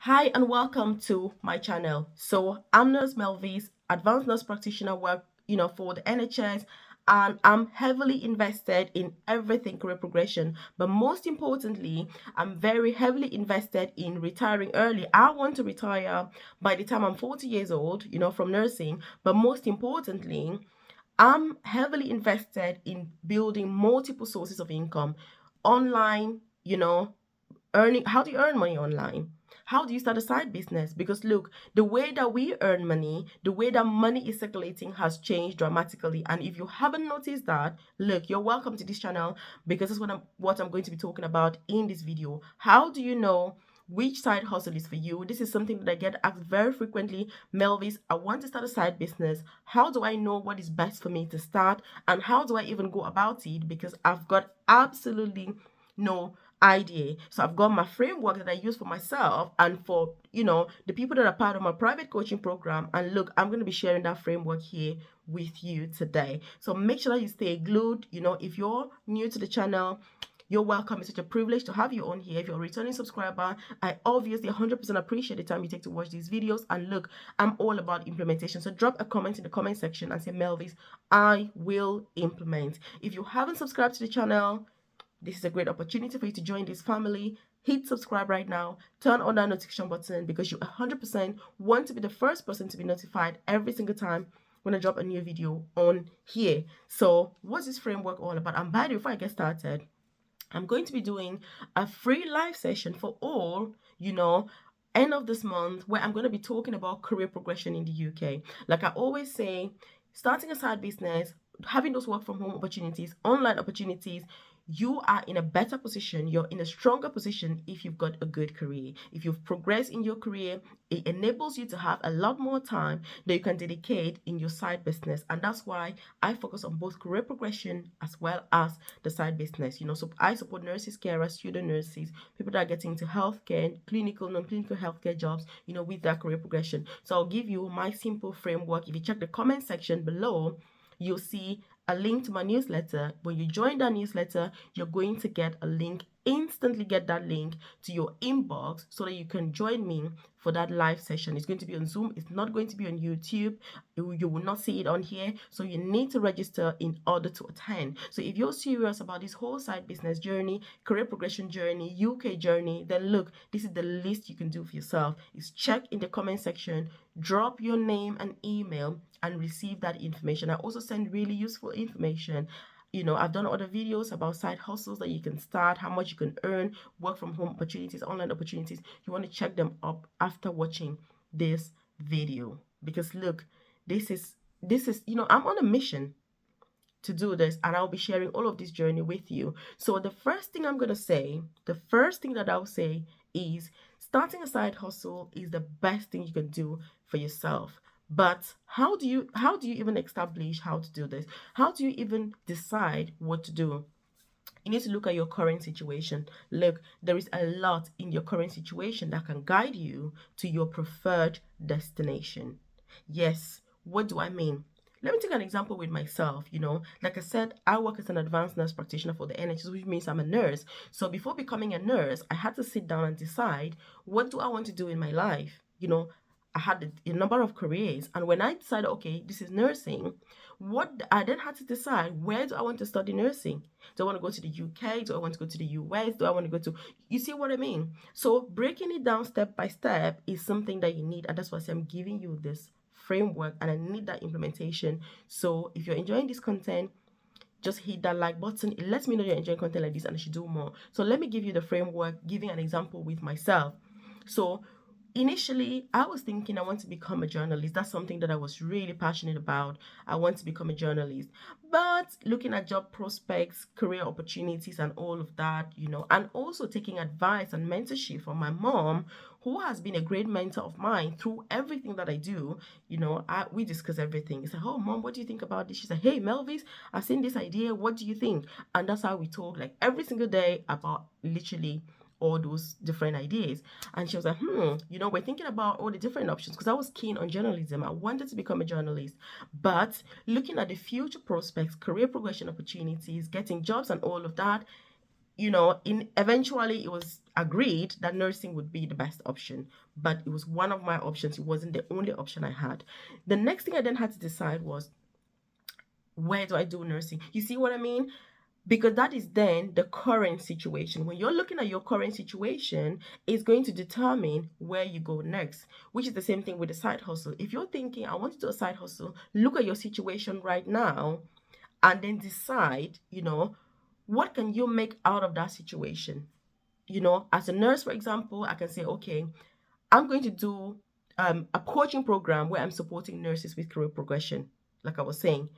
Hi and welcome to my channel. So I'm Nurse Melvis, advanced nurse practitioner, work for the NHS, and I'm heavily invested in everything career progression. But most importantly, I'm very heavily invested in retiring early. I want to retire by the time I'm 40 years old, from nursing. But most importantly, I'm heavily invested in building multiple sources of income online, earning. How do you earn money online? How do you start a side business? Because look, the way that we earn money, the way that money is circulating has changed dramatically. And if you haven't noticed that, look, you're welcome to this channel because that's what I'm going to be talking about in this video. How do you know which side hustle is for you? This is something that I get asked very frequently. Melvis, I want to start a side business. How do I know what is best for me to start? And how do I even go about it? Because I've got absolutely no idea. So I've got my framework that I use for myself and for, the people that are part of my private coaching program. And look, I'm going to be sharing that framework here with you today. So make sure that you stay glued. If you're new to the channel, you're welcome. It's such a privilege to have you on here. If you're a returning subscriber, I obviously 100% appreciate the time you take to watch these videos. And look, I'm all about implementation. So drop a comment in the comment section and say, Melvis, I will implement. If you haven't subscribed to the channel, this is a great opportunity for you to join this family. Hit subscribe right now. Turn on that notification button because you 100% want to be the first person to be notified every single time when I drop a new video on here. So what's this framework all about? And by the way, before I get started, I'm going to be doing a free live session for all, end of this month where I'm going to be talking about career progression in the UK. Like I always say, starting a side business, having those work from home opportunities, online opportunities, you are in a better position, you're in a stronger position if you've got a good career. If you've progressed in your career, it enables you to have a lot more time that you can dedicate in your side business. And that's why I focus on both career progression as well as the side business. So I support nurses, carers, student nurses, people that are getting into healthcare, clinical, non-clinical healthcare jobs, with their career progression. So I'll give you my simple framework. If you check the comment section below, you'll see a link to my newsletter. When you join that newsletter, you're going to get a link, instantly get that link to your inbox so that you can join me for that live session. It's going to be on Zoom. It's not going to be on YouTube. You will not see it on here. So you need to register in order to attend. So if you're serious about this whole side business journey, career progression journey, UK journey, then look, this is the least you can do for yourself. Is check in the comment section, drop your name and email and receive that information. I also send really useful information. I've done other videos about side hustles that you can start, how much you can earn, work from home opportunities, online opportunities. You want to check them up after watching this video. Because look, this is, I'm on a mission to do this, and I'll be sharing all of this journey with you. So the first thing the first thing that I'll say is starting a side hustle is the best thing you can do for yourself. But how do you even establish how to do this? How do you even decide what to do? You need to look at your current situation. Look, there is a lot in your current situation that can guide you to your preferred destination. Yes, what do I mean? Let me take an example with myself. Like I said, I work as an advanced nurse practitioner for the NHS, which means I'm a nurse. So before becoming a nurse, I had to sit down and decide, what do I want to do in my life? I had a number of careers, and when I decided, okay, this is nursing, what I then had to decide, where do I want to study nursing? Do I want to go to the UK? Do I want to go to the US? Do I want to go to, you see what I mean? So breaking it down step by step is something that you need, and that's why I'm giving you this framework, and I need that implementation. So if you're enjoying this content, just hit that like button. It lets me know you're enjoying content like this and I should do more. So let me give you the framework, giving an example with myself. So initially, I was thinking I want to become a journalist. That's something that I was really passionate about. I want to become a journalist. But looking at job prospects, career opportunities, and all of that, and also taking advice and mentorship from my mom, who has been a great mentor of mine through everything that I do. We discuss everything. It's like, oh, mom, what do you think about this? She said, hey, Melvis, I've seen this idea. What do you think? And that's how we talk, like every single day, about literally all those different ideas. And she was like, we're thinking about all the different options, because I was keen on journalism. I wanted to become a journalist. But looking at the future prospects, career progression opportunities, getting jobs and all of that, in eventually it was agreed that nursing would be the best option, but it was one of my options. It wasn't the only option I had. The next thing I then had to decide was, where do I do nursing? You see what I mean? Because that is then the current situation. When you're looking at your current situation, it's going to determine where you go next, which is the same thing with the side hustle. If you're thinking, I want to do a side hustle, look at your situation right now and then decide, what can you make out of that situation? As a nurse, for example, I can say, okay, I'm going to do a coaching program where I'm supporting nurses with career progression, like I was saying.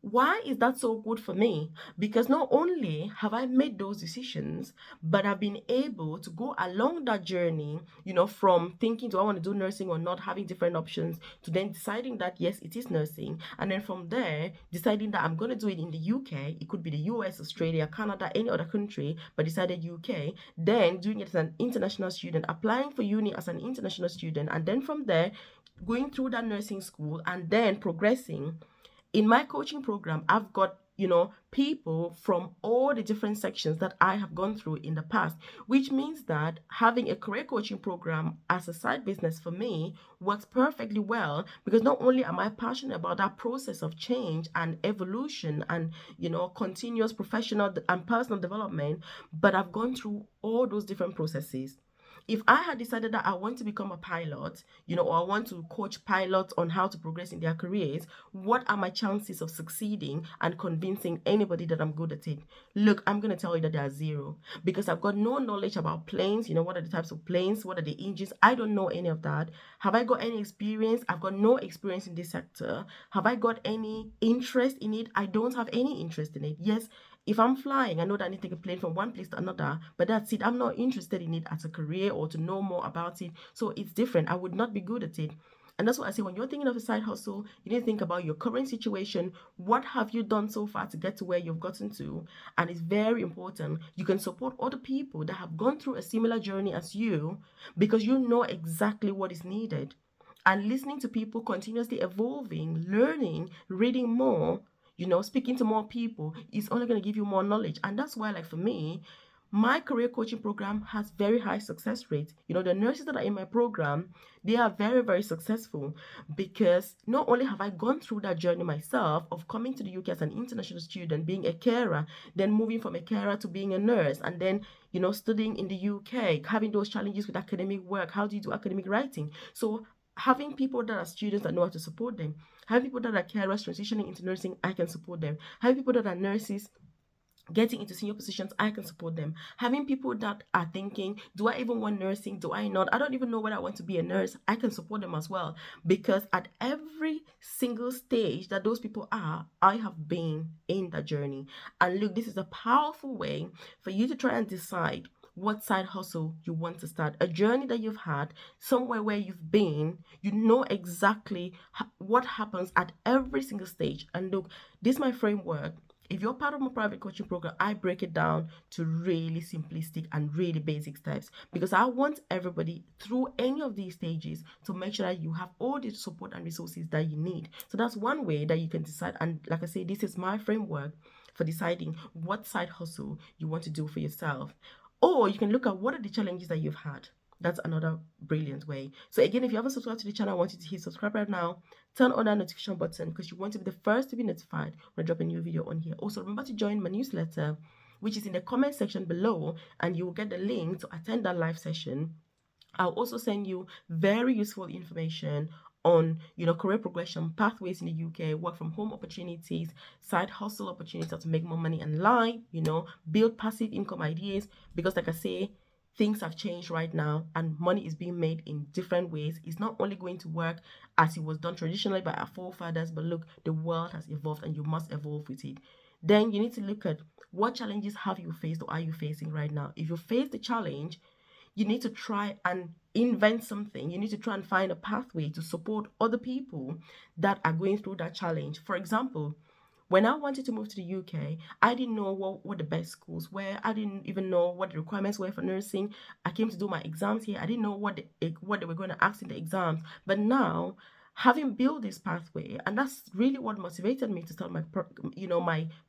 Why is that so good for me? Because not only have I made those decisions, but I've been able to go along that journey, from thinking, do I want to do nursing or not, having different options, to then deciding that yes, it is nursing. And then from there, deciding that I'm going to do it in the UK. It could be the US, Australia, Canada, any other country, but decided UK. Then doing it as an international student, applying for uni as an international student. And then from there, going through that nursing school and then progressing in my coaching program. I've got, people from all the different sections that I have gone through in the past, which means that having a career coaching program as a side business for me works perfectly well, because not only am I passionate about that process of change and evolution and, continuous professional and personal development, but I've gone through all those different processes. If I had decided that I want to become a pilot, or I want to coach pilots on how to progress in their careers, what are my chances of succeeding and convincing anybody that I'm good at it? Look, I'm going to tell you that they are zero, because I've got no knowledge about planes. What are the types of planes? What are the engines? I don't know any of that. Have I got any experience? I've got no experience in this sector. Have I got any interest in it? I don't have any interest in it. Yes, if I'm flying, I know that I need to take a plane from one place to another, but that's it. I'm not interested in it as a career or to know more about it. So it's different. I would not be good at it. And that's what I say, when you're thinking of a side hustle, you need to think about your current situation. What have you done so far to get to where you've gotten to? And it's very important. You can support other people that have gone through a similar journey as you, because you know exactly what is needed. And listening to people continuously evolving, learning, reading more, speaking to more people is only going to give you more knowledge. And that's why, like for me, my career coaching program has very high success rates. The nurses that are in my program, they are very, very successful, because not only have I gone through that journey myself of coming to the UK as an international student, being a carer, then moving from a carer to being a nurse, and then, studying in the UK, having those challenges with academic work. How do you do academic writing? So having people that are students that know how to support them, having people that are carers transitioning into nursing, I can support them. Having people that are nurses getting into senior positions, I can support them. Having people that are thinking, do I even want nursing? Do I not? I don't even know whether I want to be a nurse. I can support them as well, because at every single stage that those people are, I have been in that journey. And look, this is a powerful way for you to try and decide what side hustle you want to start. A journey that you've had, somewhere where you've been, you know exactly what happens at every single stage. And look, this is my framework. If you're part of my private coaching program, I break it down to really simplistic and really basic steps, because I want everybody through any of these stages to make sure that you have all the support and resources that you need. So that's one way that you can decide. And like I say, this is my framework for deciding what side hustle you want to do for yourself. Or you can look at what are the challenges that you've had. That's another brilliant way. So again, if you haven't subscribed to the channel, I want you to hit subscribe right now. Turn on that notification button, because you want to be the first to be notified when I drop a new video on here. Also, remember to join my newsletter, which is in the comment section below, and you will get the link to attend that live session. I'll also send you very useful information on, career progression, pathways in the UK, work from home opportunities, side hustle opportunities, how to make more money online, build passive income ideas. Because like I say, things have changed right now and money is being made in different ways. It's not only going to work as it was done traditionally by our forefathers, but look, the world has evolved and you must evolve with it. Then you need to look at what challenges have you faced or are you facing right now. If you face the challenge, you need to try and invent something. You need to try and find a pathway to support other people that are going through that challenge. For example, when I wanted to move to the UK, I didn't know what the best schools were. I didn't even know what the requirements were for nursing. I came to do my exams here. I didn't know what they were going to ask in the exams. But now, having built this pathway, and that's really what motivated me to start my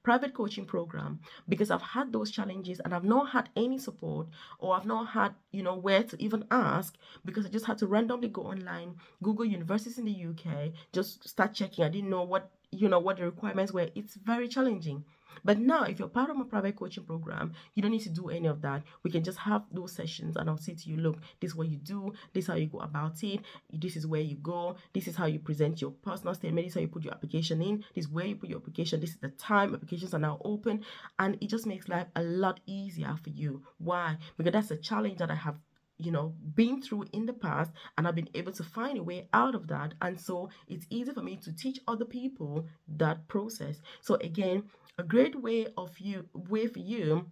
private coaching program, because I've had those challenges and I've not had any support, or I've not had where to even ask, because I just had to randomly go online, Google universities in the UK, just start checking. I didn't know what the requirements were. It's very challenging. But now, if you're part of my private coaching program, you don't need to do any of that. We can just have those sessions, and I'll say to you, look, this is what you do, this is how you go about it, this is where you go, this is how you present your personal statement, this is how you put your application in, this is where you put your application, this is the time applications are now open, and it just makes life a lot easier for you. Why? Because that's a challenge that I have been through in the past, and I've been able to find a way out of that. And so it's easy for me to teach other people that process. So again, a great way for you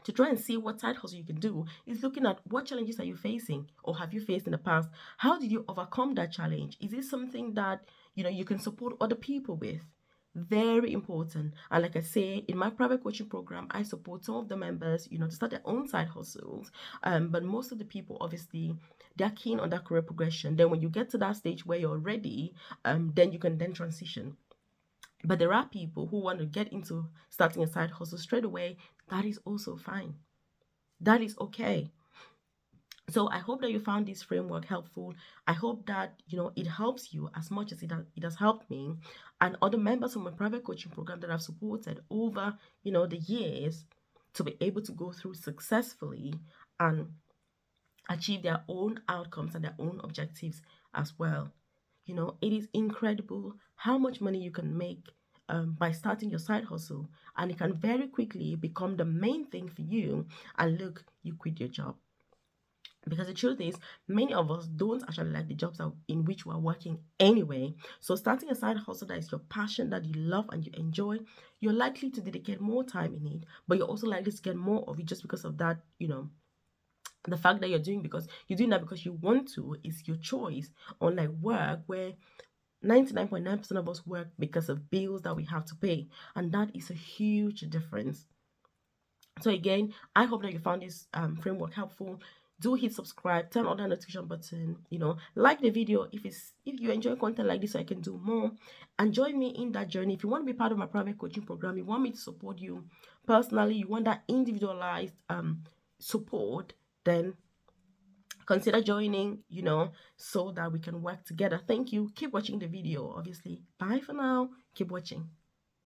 to try and see what side hustle you can do is looking at what challenges are you facing, or have you faced in the past. How did you overcome that challenge? Is it something that you can support other people with? Very important. And like I say, in my private coaching program, I support some of the members to start their own side hustles. But most of the people, obviously, they're keen on that career progression. Then when you get to that stage where you're ready, then you can then transition. But there are people who want to get into starting a side hustle straight away. That is also fine. That is okay. So I hope that you found this framework helpful. I hope that it helps you as much as it has helped me and other members of my private coaching program that I've supported over the years, to be able to go through successfully and achieve their own outcomes and their own objectives as well. It is incredible how much money you can make by starting your side hustle, and it can very quickly become the main thing for you. And look, you quit your job. Because the truth is, many of us don't actually like the jobs in which we're working anyway. So, starting a side hustle that is your passion, that you love and you enjoy, you're likely to dedicate more time in it, but you're also likely to get more of it just because of that, the fact that you're doing that because you want to is your choice. Unlike work, where 99.9% of us work because of bills that we have to pay, and that is a huge difference. So again, I hope that you found this framework helpful. Do hit subscribe, turn on that notification button, like the video if you enjoy content like this, so I can do more. And join me in that journey. If you want to be part of my private coaching program, you want me to support you personally, you want that individualized support, then consider joining, so that we can work together. Thank you. Keep watching the video, obviously. Bye for now. Keep watching.